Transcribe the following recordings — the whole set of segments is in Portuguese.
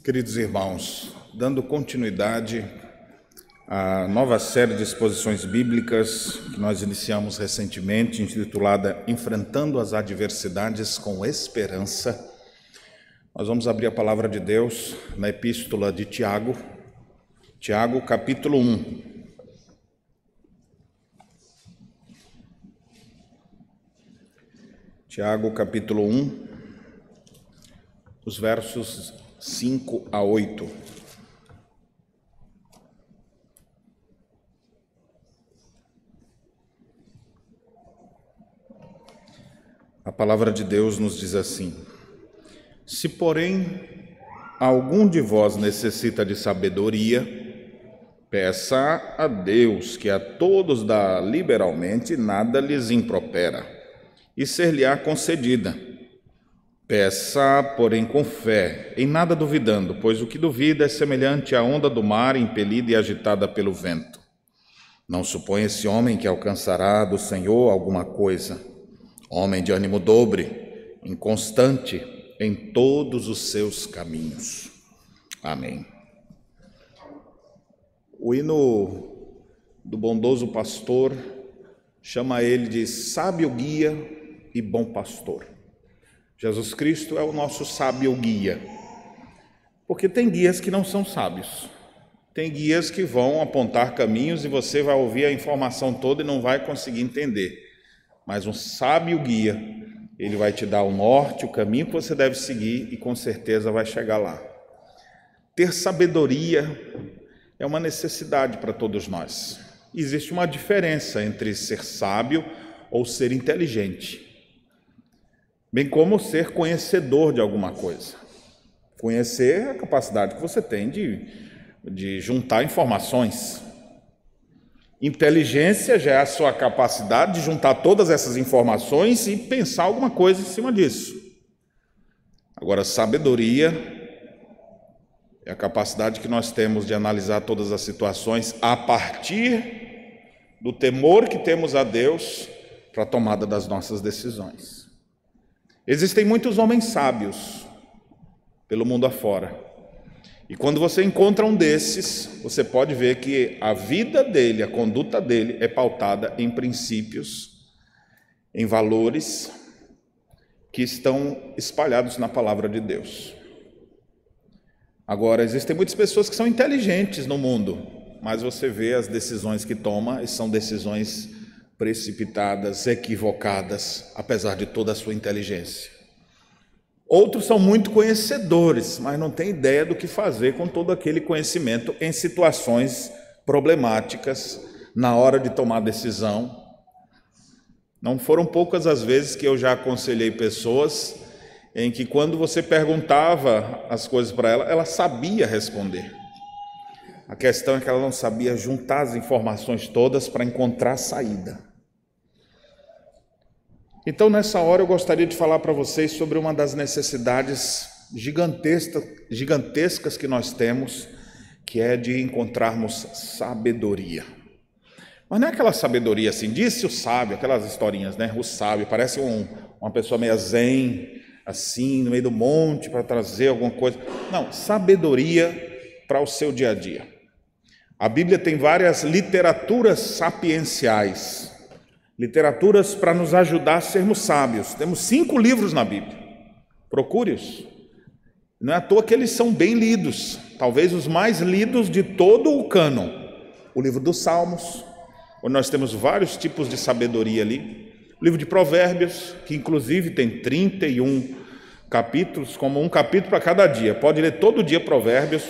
Queridos irmãos, dando continuidade à nova série de exposições bíblicas que nós iniciamos recentemente, intitulada Enfrentando as Adversidades com Esperança, nós vamos abrir a palavra de Deus na epístola de Tiago, capítulo 1. Tiago, capítulo 1, os versos 5 a 8. A palavra de Deus nos diz assim: Se, porém, algum de vós necessita de sabedoria, peça a Deus, que a todos dá liberalmente, nada lhes impropera, e ser-lhe-á concedida. Peça, porém, com fé, em nada duvidando, pois o que duvida é semelhante à onda do mar, impelida e agitada pelo vento. Não suponha esse homem que alcançará do Senhor alguma coisa. Homem de ânimo dobre, inconstante em todos os seus caminhos. Amém. O hino do bondoso pastor chama ele de sábio guia e bom pastor. Jesus Cristo é o nosso sábio guia, porque tem guias que não são sábios, tem guias que vão apontar caminhos e você vai ouvir a informação toda e não vai conseguir entender, mas um sábio guia, ele vai te dar o norte, o caminho que você deve seguir e com certeza vai chegar lá. Ter sabedoria é uma necessidade para todos nós. Existe uma diferença entre ser sábio ou ser inteligente, bem como ser conhecedor de alguma coisa. Conhecer é a capacidade que você tem de juntar informações. Inteligência já é a sua capacidade de juntar todas essas informações e pensar alguma coisa em cima disso. Agora, sabedoria é a capacidade que nós temos de analisar todas as situações a partir do temor que temos a Deus para a tomada das nossas decisões. Existem muitos homens sábios pelo mundo afora. E quando você encontra um desses, você pode ver que a vida dele, a conduta dele é pautada em princípios, em valores que estão espalhados na palavra de Deus. Agora, existem muitas pessoas que são inteligentes no mundo, mas você vê as decisões que toma e são decisões precipitadas, equivocadas, apesar de toda a sua inteligência. Outros são muito conhecedores, mas não têm ideia do que fazer com todo aquele conhecimento em situações problemáticas, na hora de tomar decisão. Não foram poucas as vezes que eu já aconselhei pessoas em que quando você perguntava as coisas para ela, ela sabia responder. A questão é que ela não sabia juntar as informações todas para encontrar a saída. Então, nessa hora, eu gostaria de falar para vocês sobre uma das necessidades gigantescas que nós temos, que é de encontrarmos sabedoria. Mas não é aquela sabedoria assim, disse o sábio, aquelas historinhas, né? O sábio parece uma pessoa meio zen, assim, no meio do monte, para trazer alguma coisa. Não, sabedoria para o seu dia a dia. A Bíblia tem várias literaturas sapienciais, literaturas para nos ajudar a sermos sábios. Temos 5 livros na Bíblia, procure-os. Não é à toa que eles são bem lidos, talvez os mais lidos de todo o cânon. O livro dos Salmos, onde nós temos vários tipos de sabedoria ali. O livro de Provérbios, que inclusive tem 31 capítulos, como um capítulo para cada dia. Pode ler todo dia Provérbios.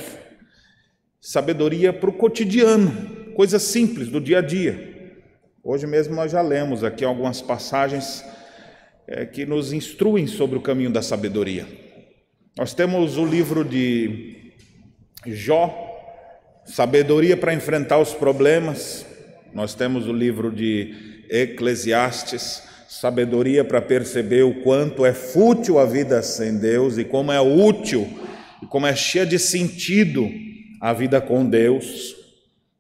Sabedoria para o cotidiano, coisas simples do dia a dia. Hoje mesmo nós já lemos aqui algumas passagens que nos instruem sobre o caminho da sabedoria. Nós temos o livro de Jó, sabedoria para enfrentar os problemas. Nós temos o livro de Eclesiastes, sabedoria para perceber o quanto é fútil a vida sem Deus e como é útil e como é cheia de sentido a vida com Deus.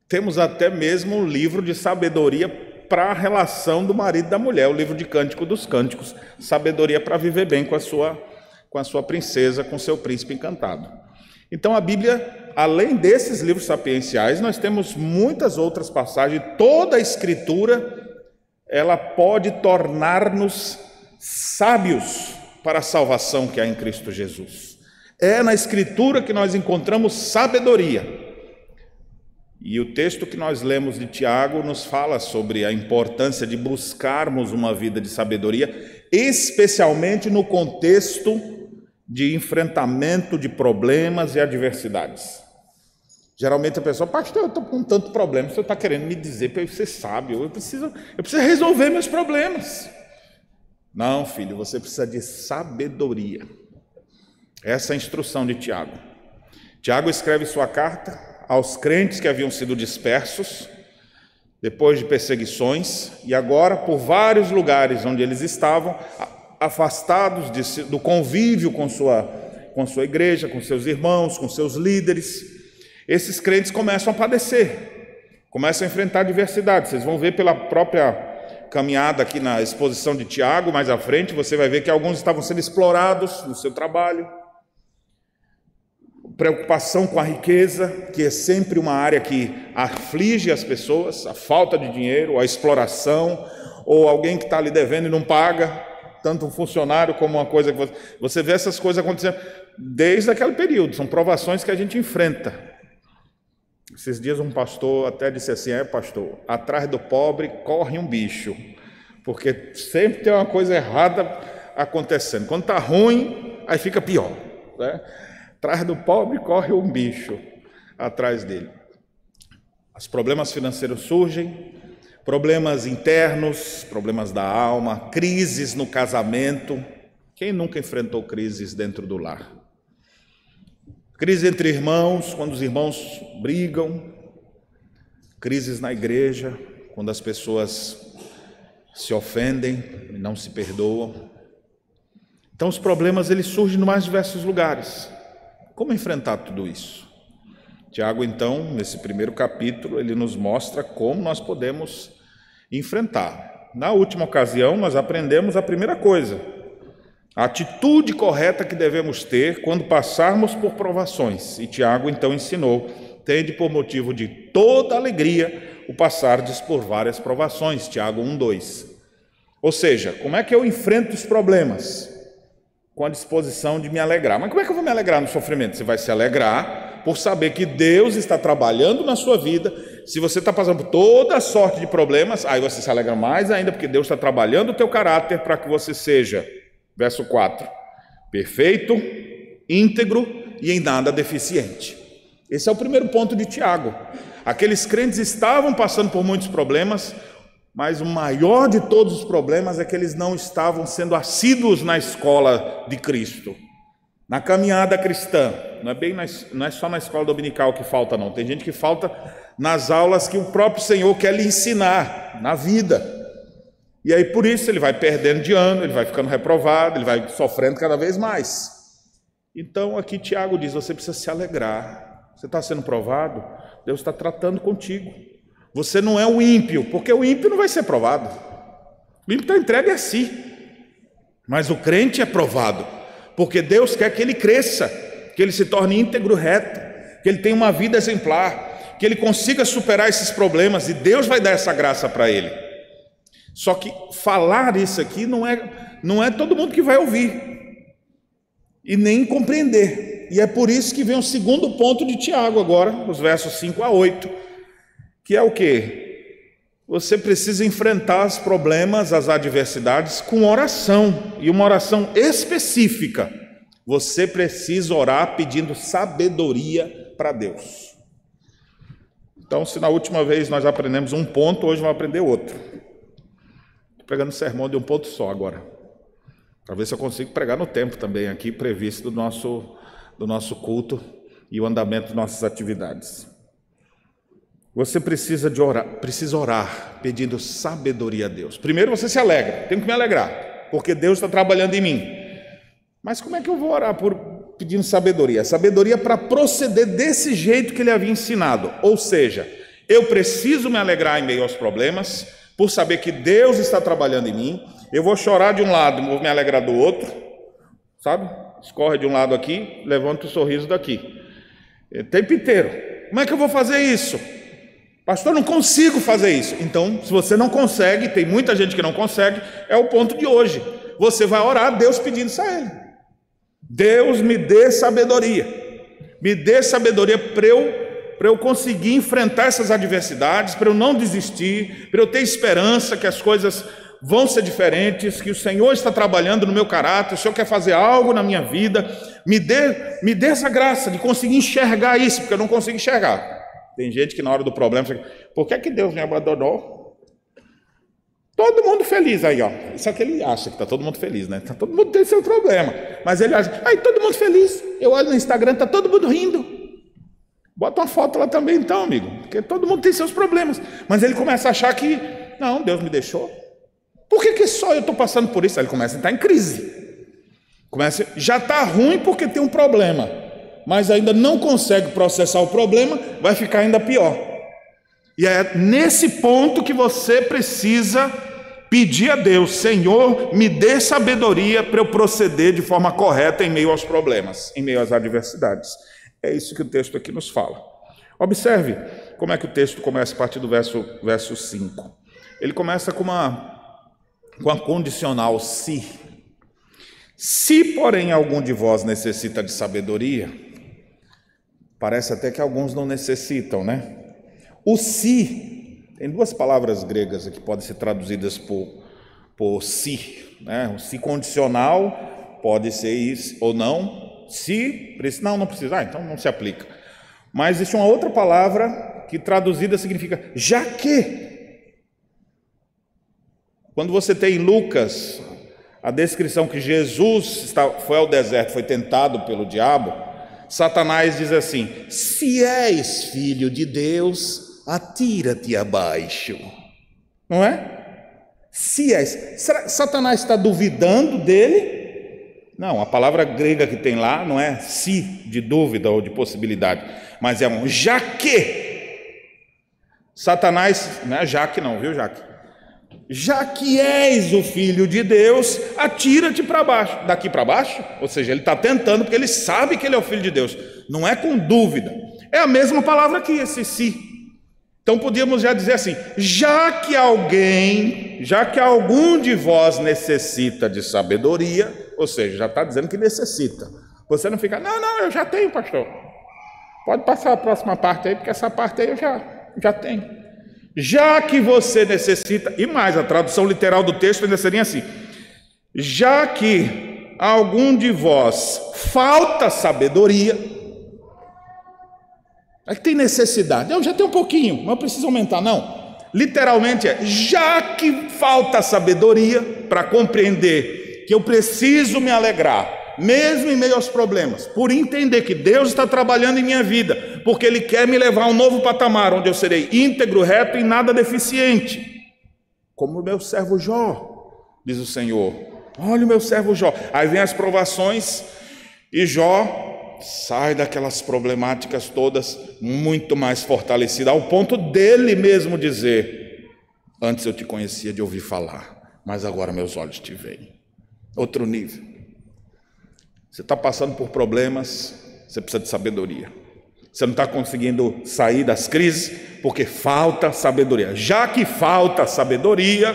Temos até mesmo um livro de sabedoria para a relação do marido e da mulher, o livro de Cântico dos Cânticos, sabedoria para viver bem com a sua princesa, com seu príncipe encantado. Então a Bíblia, além desses livros sapienciais, nós temos muitas outras passagens. Toda a Escritura, ela pode tornar-nos sábios para a salvação que há em Cristo Jesus. É na Escritura que nós encontramos sabedoria. E o texto que nós lemos de Tiago nos fala sobre a importância de buscarmos uma vida de sabedoria, especialmente no contexto de enfrentamento de problemas e adversidades. Geralmente a pessoa, pastor, eu estou com tanto problema, o senhor está querendo me dizer para eu ser sábio, eu preciso resolver meus problemas. Não, filho, você precisa de sabedoria. Essa é a instrução de Tiago. Tiago escreve sua carta aos crentes que haviam sido dispersos, depois de perseguições, e agora por vários lugares onde eles estavam, afastados do convívio com sua igreja, com seus irmãos, com seus líderes, esses crentes começam a padecer, começam a enfrentar adversidades. Vocês vão ver pela própria caminhada aqui na exposição de Tiago, mais à frente, você vai ver que alguns estavam sendo explorados no seu trabalho, preocupação com a riqueza, que é sempre uma área que aflige as pessoas, a falta de dinheiro, a exploração, ou alguém que está ali devendo e não paga, tanto um funcionário como uma coisa que você vê essas coisas acontecendo desde aquele período, são provações que a gente enfrenta. Esses dias um pastor até disse assim, pastor, atrás do pobre corre um bicho, porque sempre tem uma coisa errada acontecendo, quando está ruim, aí fica pior, né? Atrás do pobre corre um bicho atrás dele. Os problemas financeiros surgem, problemas internos, problemas da alma, crises no casamento. Quem nunca enfrentou crises dentro do lar? Crise entre irmãos, quando os irmãos brigam. Crises na igreja, quando as pessoas se ofendem e não se perdoam. Então os problemas eles surgem em mais diversos lugares. Como enfrentar tudo isso? Tiago, então, nesse primeiro capítulo, ele nos mostra como nós podemos enfrentar. Na última ocasião, nós aprendemos a primeira coisa, a atitude correta que devemos ter quando passarmos por provações. E Tiago, então, ensinou, tende por motivo de toda alegria o passardes por várias provações. Tiago 1:2. Ou seja, como é que eu enfrento os problemas? Com a disposição de me alegrar. Mas como é que eu vou me alegrar no sofrimento? Você vai se alegrar por saber que Deus está trabalhando na sua vida. Se você está passando por toda sorte de problemas, aí você se alegra mais ainda, porque Deus está trabalhando o teu caráter para que você seja, verso 4, perfeito, íntegro e em nada deficiente. Esse é o primeiro ponto de Tiago. Aqueles crentes estavam passando por muitos problemas, mas o maior de todos os problemas é que eles não estavam sendo assíduos na escola de Cristo, na caminhada cristã. Não é só na escola dominical que falta, não. Tem gente que falta nas aulas que o próprio Senhor quer lhe ensinar, na vida. E aí por isso ele vai perdendo de ano, ele vai ficando reprovado, ele vai sofrendo cada vez mais. Então aqui Tiago diz, você precisa se alegrar. Você está sendo provado, Deus está tratando contigo. Você não é o ímpio, porque o ímpio não vai ser provado. O ímpio está entregue a si. Mas o crente é provado, porque Deus quer que ele cresça, que ele se torne íntegro, reto, que ele tenha uma vida exemplar, que ele consiga superar esses problemas, e Deus vai dar essa graça para ele. Só que falar isso aqui não é todo mundo que vai ouvir, e nem compreender. E é por isso que vem o segundo ponto de Tiago agora, os versos 5-8, que é o quê? Você precisa enfrentar os problemas, as adversidades com oração, e uma oração específica. Você precisa orar pedindo sabedoria para Deus. Então, se na última vez nós aprendemos um ponto, hoje vamos aprender outro. Estou pregando sermão de um ponto só agora, para ver se eu consigo pregar no tempo também aqui previsto do nosso culto e o andamento de nossas atividades. Você precisa orar pedindo sabedoria a Deus. Primeiro você se alegra, tenho que me alegrar, porque Deus está trabalhando em mim. Mas como é que eu vou orar pedindo sabedoria? Sabedoria para proceder desse jeito que ele havia ensinado. Ou seja, eu preciso me alegrar em meio aos problemas, por saber que Deus está trabalhando em mim. Eu vou chorar de um lado, vou me alegrar do outro, sabe? Escorre de um lado aqui, levanta o sorriso daqui. O tempo inteiro. Como é que eu vou fazer isso? Pastor, não consigo fazer isso. Então, se você não consegue, tem muita gente que não consegue, é o ponto de hoje. Você vai orar a Deus pedindo isso a Ele. Deus, me dê sabedoria. Me dê sabedoria para eu conseguir enfrentar essas adversidades, para eu não desistir, para eu ter esperança que as coisas vão ser diferentes, que o Senhor está trabalhando no meu caráter, o Senhor quer fazer algo na minha vida. Me dê essa graça de conseguir enxergar isso, porque eu não consigo enxergar. Tem gente que na hora do problema fica, por que é que Deus me abandonou? Todo mundo feliz aí, ó. Só que ele acha que está todo mundo feliz, né? Tá, todo mundo tem seu problema. Mas ele acha, aí todo mundo feliz. Eu olho no Instagram, está todo mundo rindo. Bota uma foto lá também então, amigo. Porque todo mundo tem seus problemas. Mas ele começa a achar que, não, Deus me deixou. Por que só eu estou passando por isso? Aí ele começa a entrar em crise. Já está ruim porque tem um problema. Mas ainda não consegue processar o problema, vai ficar ainda pior. E é nesse ponto que você precisa pedir a Deus, Senhor, me dê sabedoria para eu proceder de forma correta em meio aos problemas, em meio às adversidades. É isso que o texto aqui nos fala. Observe como é que o texto começa a partir do verso 5. Ele começa com a condicional se. Se, porém, algum de vós necessita de sabedoria, parece até que alguns não necessitam, né? O se, tem duas palavras gregas que podem ser traduzidas por se, né? O se condicional pode ser isso ou não. Se, não precisa, então não se aplica. Mas existe uma outra palavra que traduzida significa já que. Quando você tem em Lucas a descrição que Jesus foi ao deserto, foi tentado pelo diabo, Satanás diz assim, se és filho de Deus, atira-te abaixo. Não é? Se és. Satanás está duvidando dele? Não, a palavra grega que tem lá não é se de dúvida ou de possibilidade, mas é um já que. Satanás, não é Jaque não, viu Jaque? Já que és o filho de Deus, atira-te para baixo. Daqui para baixo? Ou seja, ele está tentando porque ele sabe que ele é o filho de Deus. Não é com dúvida. É a mesma palavra aqui, esse se. Então podíamos já dizer assim, já que algum de vós necessita de sabedoria, ou seja, já está dizendo que necessita. Você não fica, não, eu já tenho, pastor. Pode passar a próxima parte aí, porque essa parte aí eu já tenho. Já que você necessita, e mais, a tradução literal do texto ainda seria assim, já que algum de vós falta sabedoria, é que tem necessidade, eu já tenho um pouquinho, mas eu preciso aumentar, não, literalmente é, já que falta sabedoria para compreender que eu preciso me alegrar, mesmo em meio aos problemas, por entender que Deus está trabalhando em minha vida, porque Ele quer me levar a um novo patamar, onde eu serei íntegro, reto e nada deficiente, como o meu servo Jó, diz o Senhor. Olha o meu servo Jó. Aí vem as provações e Jó sai daquelas problemáticas todas muito mais fortalecido, ao ponto dele mesmo dizer, antes eu te conhecia de ouvir falar, mas agora meus olhos te veem. Outro nível. Você está passando por problemas, você precisa de sabedoria. Você não está conseguindo sair das crises porque falta sabedoria. Já que falta sabedoria,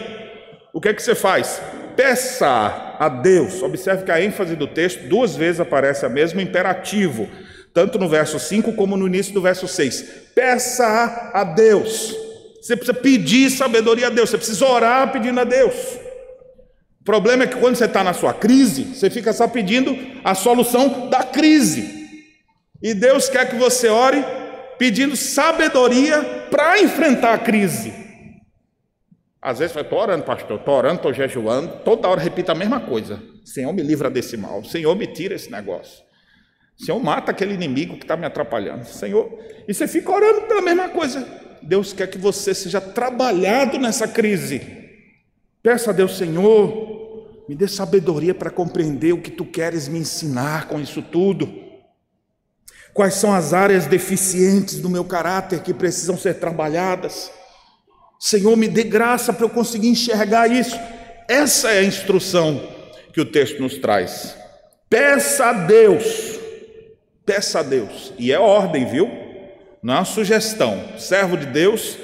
o que é que você faz? Peça a Deus. Observe que a ênfase do texto, 2 vezes aparece o mesmo imperativo, tanto no verso 5 como no início do verso 6. Peça a Deus. Você precisa pedir sabedoria a Deus, você precisa orar pedindo a Deus. O problema é que quando você está na sua crise, você fica só pedindo a solução da crise. E Deus quer que você ore pedindo sabedoria para enfrentar a crise. Às vezes eu estou orando, pastor, estou orando, estou jejuando, toda hora repito a mesma coisa. Senhor, me livra desse mal. Senhor, me tira esse negócio. Senhor, mata aquele inimigo que está me atrapalhando. Senhor, e você fica orando pela mesma coisa. Deus quer que você seja trabalhado nessa crise. Peça a Deus, Senhor, me dê sabedoria para compreender o que Tu queres me ensinar com isso tudo. Quais são as áreas deficientes do meu caráter que precisam ser trabalhadas? Senhor, me dê graça para eu conseguir enxergar isso. Essa é a instrução que o texto nos traz. Peça a Deus. Peça a Deus. E é ordem, viu? Não é uma sugestão. Servo de Deus,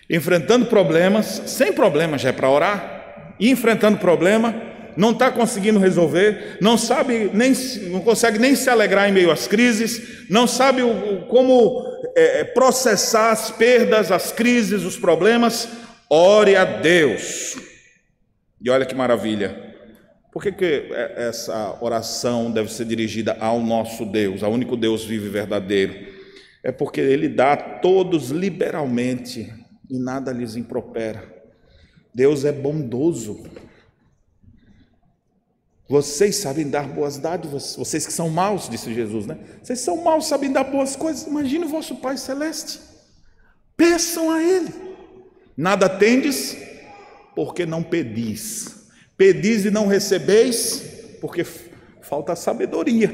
enfrentando problemas, sem problema já é para orar, e enfrentando problema, não está conseguindo resolver, não consegue nem se alegrar em meio às crises, não sabe como processar as perdas, as crises, os problemas. Ore a Deus. E olha que maravilha. Por que essa oração deve ser dirigida ao nosso Deus, ao único Deus vivo e verdadeiro? É porque Ele dá a todos liberalmente e nada lhes impropera. Deus é bondoso. Vocês sabem dar boas dádivas, vocês que são maus, disse Jesus, né? Vocês são maus, sabem dar boas coisas. Imagine o vosso Pai Celeste. Peçam a Ele. Nada tendes, porque não pedis. Pedis e não recebeis, porque falta sabedoria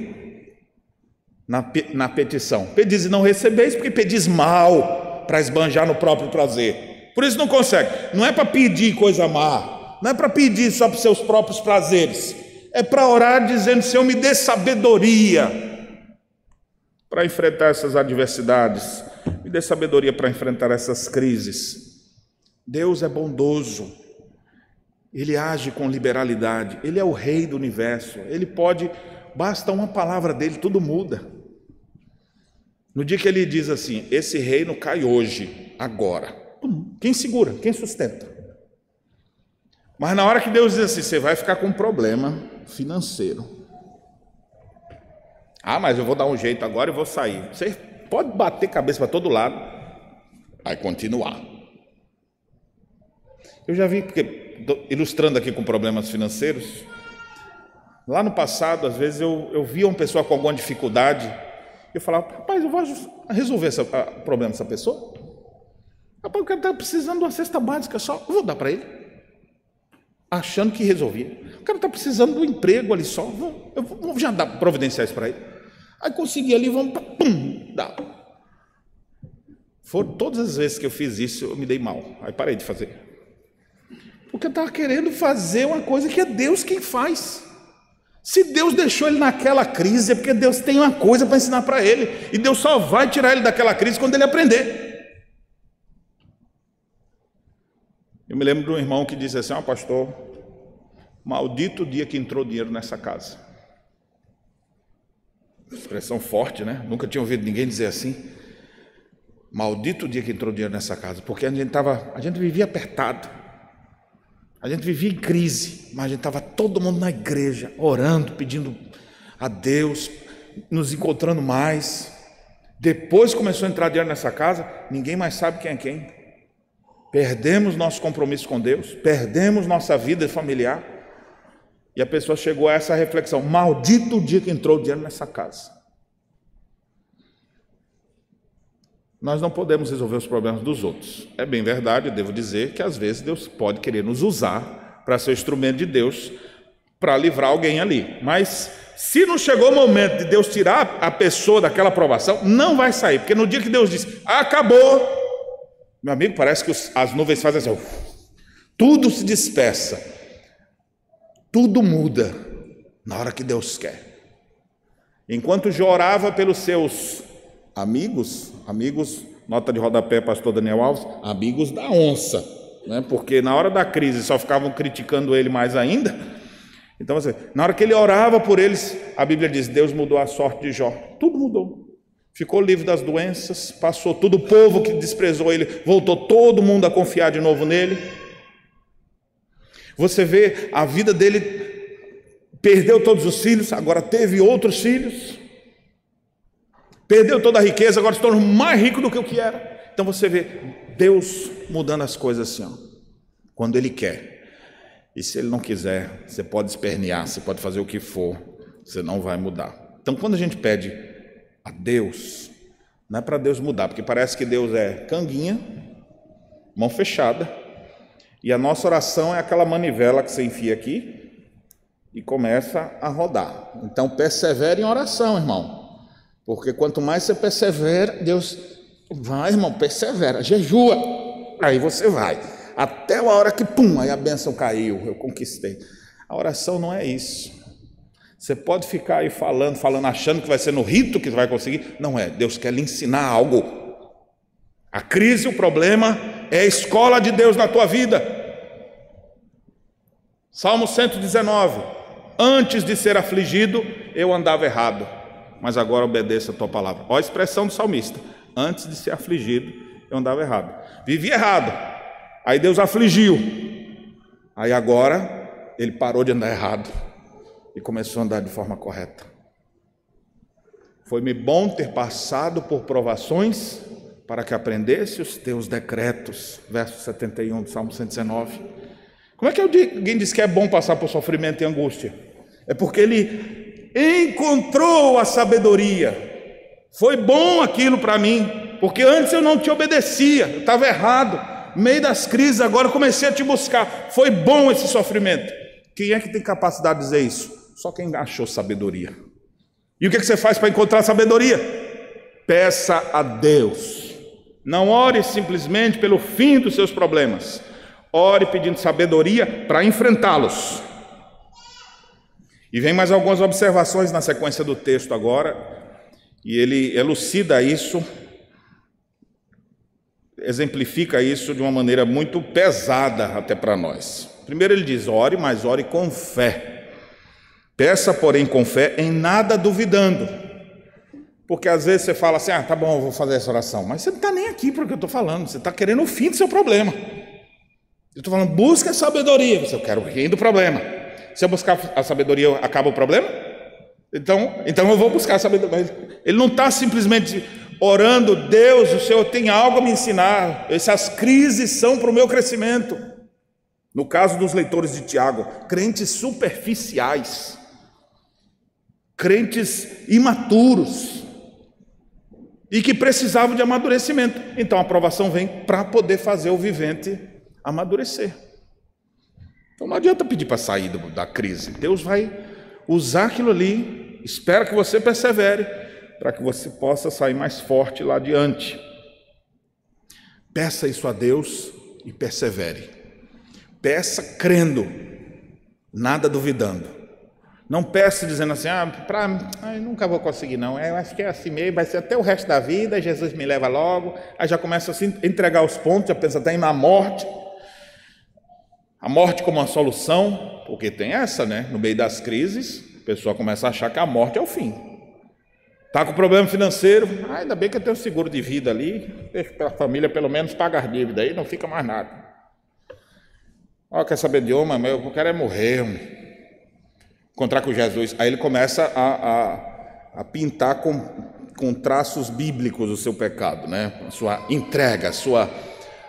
na petição. Pedis e não recebeis, porque pedis mal, para esbanjar no próprio prazer. Por isso não consegue. Não é para pedir coisa má, não é para pedir só para os seus próprios prazeres. É para orar dizendo: Senhor, me dê sabedoria para enfrentar essas adversidades, me dê sabedoria para enfrentar essas crises. Deus é bondoso. Ele age com liberalidade, Ele é o Rei do universo, Ele pode, basta uma palavra dEle, tudo muda. No dia que Ele diz assim: esse reino cai hoje, agora, quem segura, quem sustenta? Mas na hora que Deus diz assim: você vai ficar com um problema financeiro. Ah, mas eu vou dar um jeito agora e vou sair. Você pode bater cabeça para todo lado, vai continuar. Eu já vi, porque ilustrando aqui com problemas financeiros, lá no passado, às vezes eu via uma pessoa com alguma dificuldade, eu falava: rapaz, eu vou resolver o problema dessa pessoa. Rapaz, o cara está precisando de uma cesta básica só, eu vou dar para ele, achando que resolvia. O cara está precisando de um emprego ali só, eu vou já dar providenciais para ele. Aí consegui ali, vamos, pum, dá. Foram todas as vezes que eu fiz isso, eu me dei mal, aí parei de fazer. Porque eu estava querendo fazer uma coisa que é Deus quem faz. Se Deus deixou ele naquela crise, é porque Deus tem uma coisa para ensinar para ele. E Deus só vai tirar ele daquela crise quando ele aprender. Eu me lembro de um irmão que disse assim: pastor, maldito o dia que entrou dinheiro nessa casa. Expressão forte, né? Nunca tinha ouvido ninguém dizer assim. Maldito o dia que entrou dinheiro nessa casa. Porque a gente vivia apertado. A gente vivia em crise, mas a gente estava todo mundo na igreja, orando, pedindo a Deus, nos encontrando mais. Depois começou a entrar dinheiro nessa casa, ninguém mais sabe quem é quem. Perdemos nosso compromisso com Deus, perdemos nossa vida familiar. E a pessoa chegou a essa reflexão: maldito o dia que entrou dinheiro nessa casa. Nós não podemos resolver os problemas dos outros. É bem verdade, eu devo dizer que às vezes Deus pode querer nos usar para ser instrumento de Deus, para livrar alguém ali. Mas se não chegou o momento de Deus tirar a pessoa daquela provação, não vai sair. Porque no dia que Deus diz: acabou, meu amigo, parece que as nuvens fazem assim, tudo se dispersa, tudo muda na hora que Deus quer. Enquanto Jó orava pelos seus amigos, nota de rodapé, pastor Daniel Alves, amigos da onça, né? Porque na hora da crise só ficavam criticando ele mais ainda. Então, na hora que ele orava por eles, a Bíblia diz: Deus mudou a sorte de Jó, tudo mudou, ficou livre das doenças, passou todo o povo que desprezou ele, voltou todo mundo a confiar de novo nele. Você vê a vida dele, perdeu todos os filhos, agora teve outros filhos. Perdeu toda a riqueza, agora se tornou mais rico do que o que era. Então você vê Deus mudando as coisas assim, quando Ele quer. E se Ele não quiser, você pode espernear, você pode fazer o que for, você não vai mudar. Então quando a gente pede a Deus, não é para Deus mudar, porque parece que Deus é canguinha, mão fechada, e a nossa oração é aquela manivela que você enfia aqui e começa a rodar. Então persevere em oração, irmão. Porque quanto mais você persevera, Deus vai, irmão, persevera, jejua, aí você vai, até a hora que, pum, aí a bênção caiu, eu conquistei. A oração não é isso. Você pode ficar aí falando, achando que vai ser no rito que vai conseguir. Não é, Deus quer lhe ensinar algo. A crise, o problema, é a escola de Deus na tua vida. Salmo 119. Antes de ser afligido, eu andava errado, mas agora obedeço a tua palavra. Olha a expressão do salmista. Antes de ser afligido, eu andava errado. Vivia errado. Aí Deus afligiu. Aí agora, ele parou de andar errado e começou a andar de forma correta. Foi-me bom ter passado por provações para que aprendesse os teus decretos. Verso 71 do Salmo 119. Como é que alguém diz que é bom passar por sofrimento e angústia? É porque ele encontrou a sabedoria. Foi bom aquilo para mim, porque antes eu não te obedecia, eu estava errado. No meio das crises, agora eu comecei a te buscar. Foi bom esse sofrimento. Quem é que tem capacidade de dizer isso? Só quem achou sabedoria. E o que você faz para encontrar sabedoria? Peça a Deus. Não ore simplesmente pelo fim dos seus problemas. Ore pedindo sabedoria para enfrentá-los. E vem mais algumas observações na sequência do texto agora, e ele elucida isso, exemplifica isso de uma maneira muito pesada até para nós. Primeiro ele diz, ore, mas ore com fé. Peça, porém, com fé, em nada duvidando. Porque às vezes você fala assim, tá bom, eu vou fazer essa oração, mas você não está nem aqui para o que eu estou falando, você está querendo o fim do seu problema. Eu estou falando, busca a sabedoria. Eu quero o fim do problema. Se eu buscar a sabedoria, acaba o problema? Então eu vou buscar a sabedoria. Ele não está simplesmente orando, Deus, o Senhor tem algo a me ensinar. Essas crises são para o meu crescimento. No caso dos leitores de Tiago, crentes superficiais, crentes imaturos, e que precisavam de amadurecimento. Então a aprovação vem para poder fazer o vivente amadurecer. Então não adianta pedir para sair da crise. Deus vai usar aquilo ali, espera que você persevere, para que você possa sair mais forte lá adiante. Peça isso a Deus e persevere. Peça crendo, nada duvidando. Não peça dizendo assim, eu nunca vou conseguir não, eu acho que é assim mesmo, vai ser até o resto da vida, Jesus me leva logo. Aí já começa assim, a entregar os pontos, já pensa até na morte. A morte como uma solução, porque tem essa, né? No meio das crises, a pessoa começa a achar que a morte é o fim. Está com problema financeiro, ainda bem que eu tenho seguro de vida ali, deixa para a família pelo menos pagar dívida, aí não fica mais nada. Quer saber de uma, eu quero é morrer, encontrar com Jesus. Aí ele começa a pintar com traços bíblicos o seu pecado, né? A sua entrega,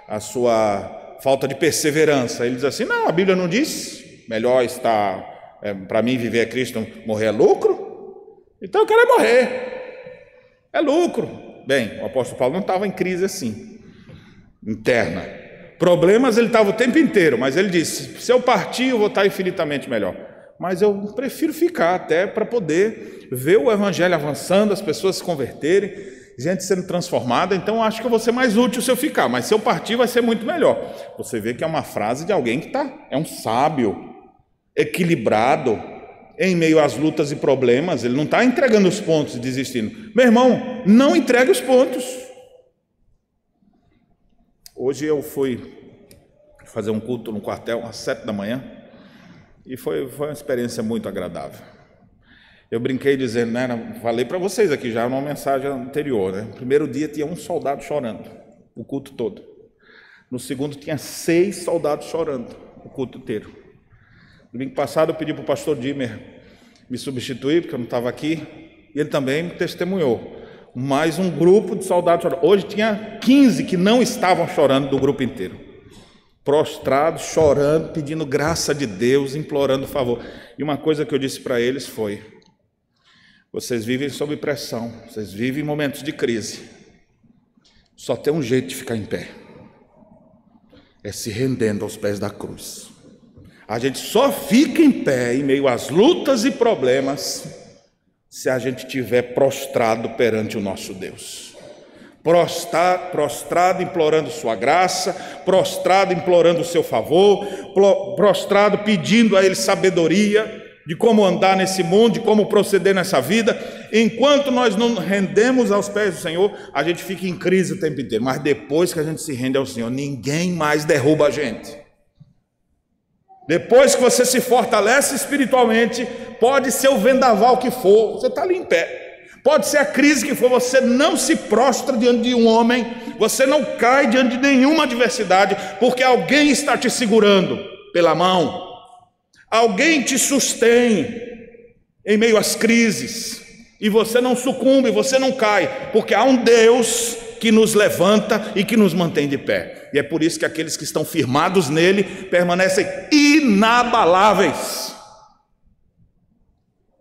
a sua falta de perseverança. Ele diz assim, não, a Bíblia não diz, melhor está, para mim viver é Cristo, morrer é lucro, então eu quero morrer, é lucro. Bem, o apóstolo Paulo não estava em crise assim, interna, problemas ele estava o tempo inteiro, mas ele disse, se eu partir eu vou estar infinitamente melhor, mas eu prefiro ficar até para poder ver o evangelho avançando, as pessoas se converterem, gente sendo transformada, então acho que eu vou ser mais útil se eu ficar, mas se eu partir vai ser muito melhor. Você vê que é uma frase de alguém que é um sábio, equilibrado, em meio às lutas e problemas, ele não está entregando os pontos e desistindo. Meu irmão, não entregue os pontos. Hoje eu fui fazer um culto no quartel às 7 da manhã, e foi uma experiência muito agradável. Eu brinquei dizendo, né, falei para vocês aqui já numa mensagem anterior, né? No primeiro dia tinha um soldado chorando, o culto todo. No segundo tinha 6 soldados chorando, o culto inteiro. Domingo passado eu pedi para o pastor Dimer me substituir, porque eu não estava aqui, e ele também me testemunhou. Mais um grupo de soldados chorando. Hoje tinha 15 que não estavam chorando do grupo inteiro. Prostrados, chorando, pedindo graça de Deus, implorando favor. E uma coisa que eu disse para eles foi, vocês vivem sob pressão, vocês vivem momentos de crise. Só tem um jeito de ficar em pé. É se rendendo aos pés da cruz. A gente só fica em pé em meio às lutas e problemas se a gente estiver prostrado perante o nosso Deus. Prostrado implorando sua graça, prostrado implorando o seu favor, prostrado pedindo a Ele sabedoria. de como andar nesse mundo, de como proceder nessa vida. Enquanto nós não rendemos aos pés do Senhor, a gente fica em crise o tempo inteiro. Mas depois que a gente se rende ao Senhor, ninguém mais derruba a gente. Depois que você se fortalece espiritualmente, pode ser o vendaval que for, você está ali em pé. Pode ser a crise que for, você não se prostra diante de um homem, você não cai diante de nenhuma adversidade, porque alguém está te segurando pela mão, alguém te sustém em meio às crises, e você não sucumbe, você não cai, porque há um Deus que nos levanta e que nos mantém de pé. E é por isso que aqueles que estão firmados nele permanecem inabaláveis.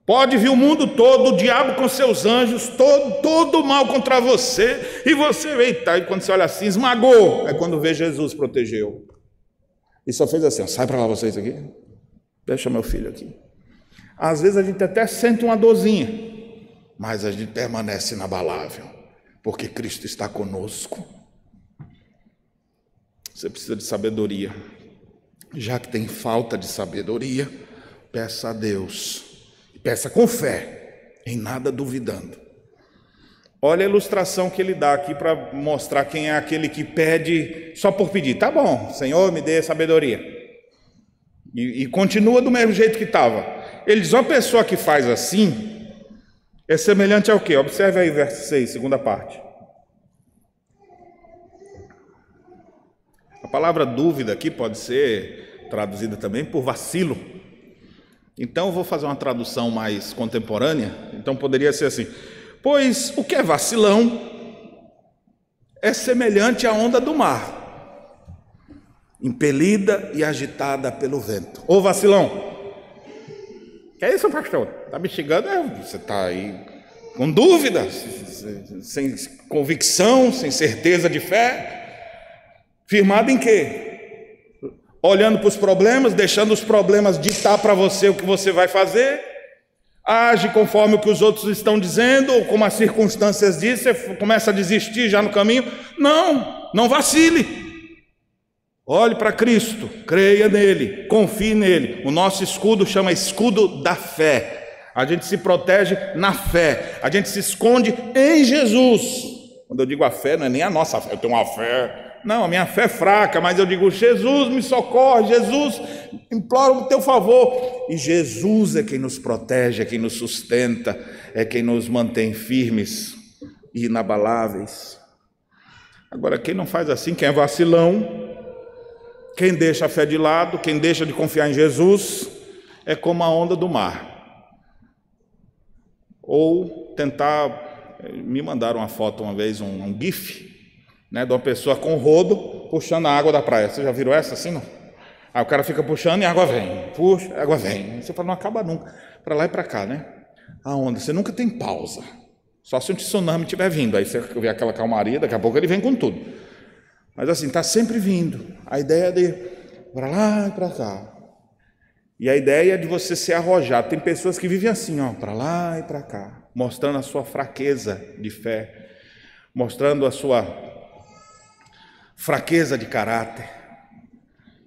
Pode vir o mundo todo, o diabo com seus anjos, todo mal contra você, e você, eita, e quando você olha assim, esmagou. É quando vê Jesus protegeu. E só fez assim, ó, sai para lá vocês aqui, deixa meu filho aqui. Às vezes a gente até sente uma dorzinha, mas a gente permanece inabalável, porque Cristo está conosco. Você precisa de sabedoria. Já que tem falta de sabedoria, peça a Deus. Peça com fé, em nada duvidando. Olha a ilustração que ele dá aqui para mostrar quem é aquele que pede só por pedir. Tá bom, Senhor, me dê sabedoria. E continua do mesmo jeito que estava. Ele diz, uma pessoa que faz assim é semelhante ao quê? Observe aí verso 6, segunda parte. A palavra dúvida aqui pode ser traduzida também por vacilo. Então eu vou fazer uma tradução mais contemporânea. Então poderia ser assim: pois o que é vacilão é semelhante à onda do mar, impelida e agitada pelo vento. Ô vacilão, que é isso, pastor? Está me xingando? Você está aí com dúvida, sem convicção, sem certeza de fé, firmado em quê? Olhando para os problemas, deixando os problemas ditar para você o que você vai fazer, age conforme o que os outros estão dizendo, ou como as circunstâncias dizem, você começa a desistir já no caminho. Não vacile. Olhe para Cristo, creia nele, confie nele. O nosso escudo chama escudo da fé. A gente se protege na fé, a gente se esconde em Jesus. Quando eu digo a fé, não é nem a nossa fé, eu tenho uma fé. Não, a minha fé é fraca, mas eu digo, Jesus me socorre, Jesus, imploro o teu favor. E Jesus é quem nos protege, é quem nos sustenta, é quem nos mantém firmes e inabaláveis. Agora, quem não faz assim, quem é vacilão, quem deixa a fé de lado, quem deixa de confiar em Jesus, é como a onda do mar. Ou tentar, me mandaram uma foto uma vez, um GIF, né, de uma pessoa com rodo puxando a água da praia. Você já viram essa assim, não? Aí o cara fica puxando e a água vem, puxa, a água vem. Você fala, não acaba nunca, para lá e para cá, né? A onda, você nunca tem pausa, só se um tsunami estiver vindo, aí você vê aquela calmaria, daqui a pouco ele vem com tudo. Mas assim, está sempre vindo, a ideia é de para lá e para cá. E a ideia é de você ser arrojado. Tem pessoas que vivem assim, ó, para lá e para cá, mostrando a sua fraqueza de fé, mostrando a sua fraqueza de caráter.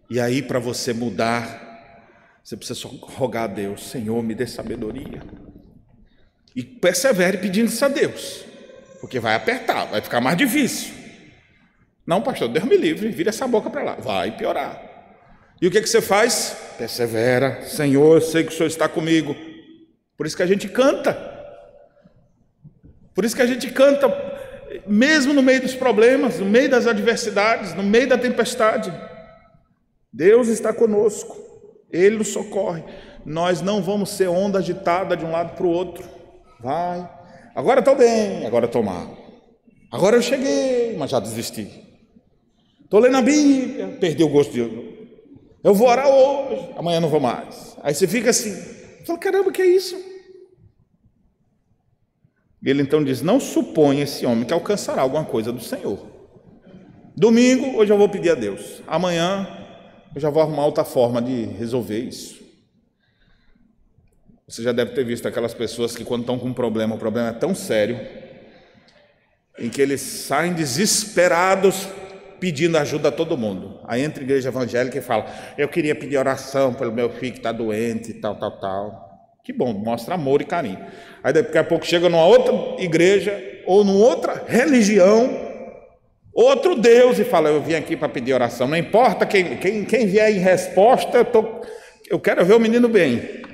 E aí, para você mudar, você precisa só rogar a Deus: Senhor, me dê sabedoria. E persevere pedindo isso a Deus, porque vai apertar, vai ficar mais difícil. Não, pastor, Deus me livre, vira essa boca para lá, vai piorar. E o que você faz? Persevera. Senhor, eu sei que o Senhor está comigo. Por isso que a gente canta. Por isso que a gente canta, mesmo no meio dos problemas, no meio das adversidades, no meio da tempestade. Deus está conosco, Ele nos socorre. Nós não vamos ser onda agitada de um lado para o outro. Vai, agora estou bem, agora estou mal. Agora eu cheguei, mas já desisti. Estou lendo a Bíblia, perdi o gosto de... Eu vou orar hoje, amanhã não vou mais. Aí você fica assim, fala, caramba, o que é isso? Ele então diz, não suponha esse homem que alcançará alguma coisa do Senhor. Domingo, hoje eu vou pedir a Deus. Amanhã, eu já vou arrumar outra forma de resolver isso. Você já deve ter visto aquelas pessoas que quando estão com um problema, o problema é tão sério, em que eles saem desesperados pedindo ajuda a todo mundo. Aí entra a igreja evangélica e fala, eu queria pedir oração pelo meu filho que está doente e tal. Que bom, mostra amor e carinho. Aí daqui a pouco chega numa outra igreja ou numa outra religião, outro Deus, e fala: eu vim aqui para pedir oração. Não importa quem vier em resposta, eu quero ver o menino bem.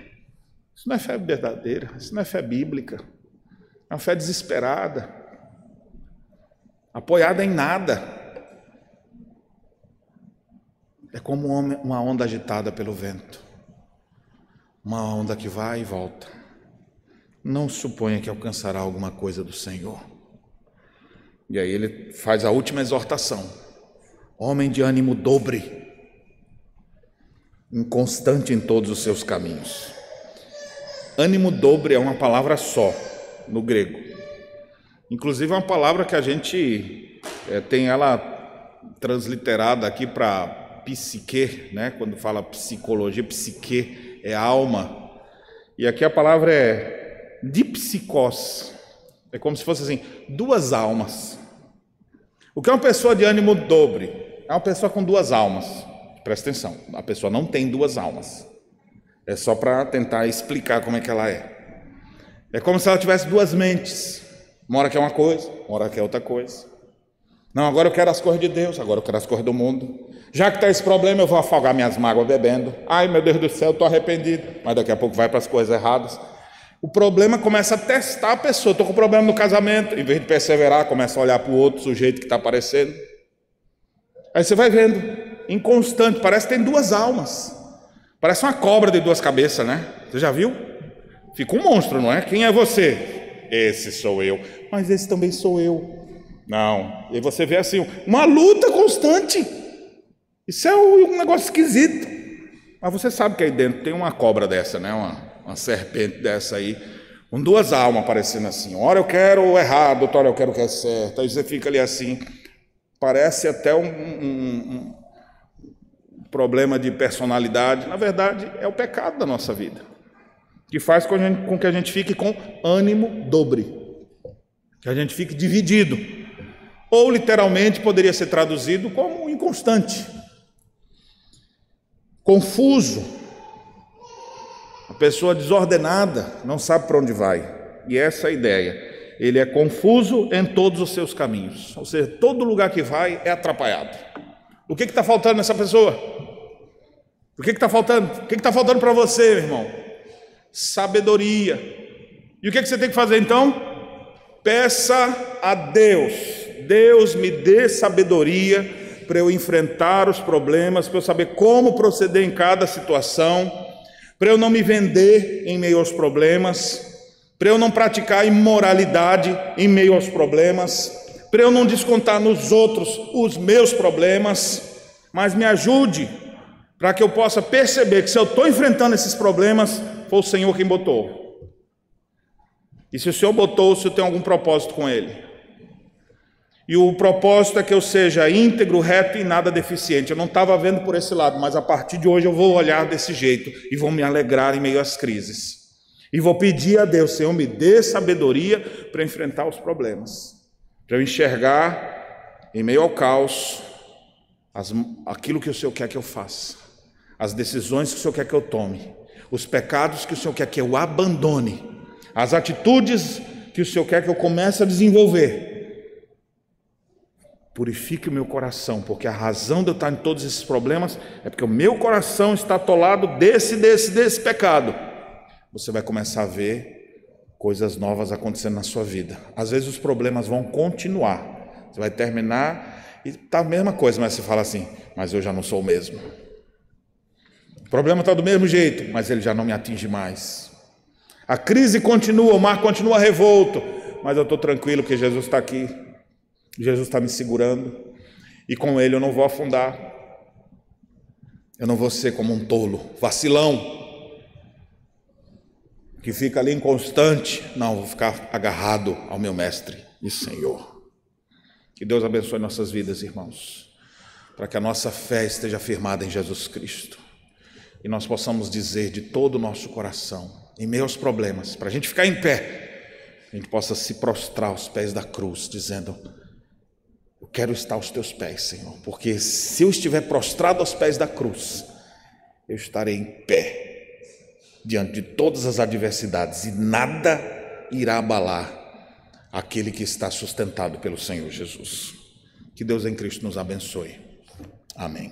Isso não é fé verdadeira, isso não é fé bíblica. É uma fé desesperada, apoiada em nada. É como uma onda agitada pelo vento, uma onda que vai e volta. Não suponha que alcançará alguma coisa do Senhor. E aí ele faz a última exortação: homem de ânimo dobre, inconstante em todos os seus caminhos. Ânimo dobre é uma palavra só no grego. Inclusive é uma palavra que a gente tem ela transliterada aqui para psique, né? Quando fala psicologia, psique é alma. E aqui a palavra é dipsikos. É como se fosse assim, duas almas. O que é uma pessoa de ânimo dobre? É uma pessoa com duas almas. Presta atenção, a pessoa não tem duas almas. É só para tentar explicar como é que ela é. É como se ela tivesse duas mentes. Uma hora quer uma coisa, uma hora quer outra coisa. Não, agora eu quero as coisas de Deus, agora eu quero as coisas do mundo. Já que está esse problema, eu vou afogar minhas mágoas bebendo. Ai, meu Deus do céu, estou arrependido. Mas daqui a pouco vai para as coisas erradas. O problema começa a testar a pessoa. Estou com problema no casamento. Em vez de perseverar, começa a olhar para o outro sujeito que está aparecendo. Aí você vai vendo, inconstante, parece que tem duas almas. Parece uma cobra de duas cabeças, né? Você já viu? Fica um monstro, não é? Quem é você? Esse sou eu. Mas esse também sou eu. Não. E você vê assim, uma luta constante. Isso é um negócio esquisito. Mas você sabe que aí dentro tem uma cobra dessa, né? Uma serpente dessa aí, com duas almas aparecendo assim. Ora eu quero o errado, outra hora eu quero o que é certo. Aí você fica ali assim. Parece até um problema de personalidade. Na verdade, é o pecado da nossa vida, que faz com que a gente fique com ânimo dobre, que a gente fique dividido, ou literalmente poderia ser traduzido como inconstante, confuso, a pessoa desordenada, não sabe para onde vai. E essa é a ideia. Ele é confuso em todos os seus caminhos, ou seja, todo lugar que vai é atrapalhado. O que está faltando nessa pessoa? O que está faltando? O que está faltando para você, meu irmão? Sabedoria. E o que você tem que fazer então? Peça a Deus. Deus me dê sabedoria para eu enfrentar os problemas, para eu saber como proceder em cada situação, para eu não me vender em meio aos problemas, para eu não praticar imoralidade em meio aos problemas, para eu não descontar nos outros os meus problemas, mas me ajude para que eu possa perceber que se eu estou enfrentando esses problemas, foi o Senhor quem botou. E se o Senhor botou, o Senhor tem algum propósito com ele. E o propósito é que eu seja íntegro, reto e nada deficiente. Eu não estava vendo por esse lado, mas a partir de hoje eu vou olhar desse jeito e vou me alegrar em meio às crises. E vou pedir a Deus: Senhor, me dê sabedoria para enfrentar os problemas, para eu enxergar em meio ao caos aquilo que o Senhor quer que eu faça, as decisões que o Senhor quer que eu tome, os pecados que o Senhor quer que eu abandone, as atitudes que o Senhor quer que eu comece a desenvolver. Purifique o meu coração, porque a razão de eu estar em todos esses problemas é porque o meu coração está atolado desse pecado. Você vai começar a ver coisas novas acontecendo na sua vida. Às vezes os problemas vão continuar. Você vai terminar e está a mesma coisa, mas você fala assim: mas eu já não sou o mesmo. O problema está do mesmo jeito, mas ele já não me atinge mais. A crise continua, o mar continua revolto, mas eu estou tranquilo que Jesus está aqui. Jesus está me segurando e com ele eu não vou afundar. Eu não vou ser como um tolo, vacilão, que fica ali inconstante. Não, vou ficar agarrado ao meu mestre e Senhor. Que Deus abençoe nossas vidas, irmãos, para que a nossa fé esteja firmada em Jesus Cristo e nós possamos dizer de todo o nosso coração, em meio aos problemas, para a gente ficar em pé, a gente possa se prostrar aos pés da cruz, dizendo: eu quero estar aos teus pés, Senhor, porque se eu estiver prostrado aos pés da cruz, eu estarei em pé diante de todas as adversidades, e nada irá abalar aquele que está sustentado pelo Senhor Jesus. Que Deus em Cristo nos abençoe. Amém.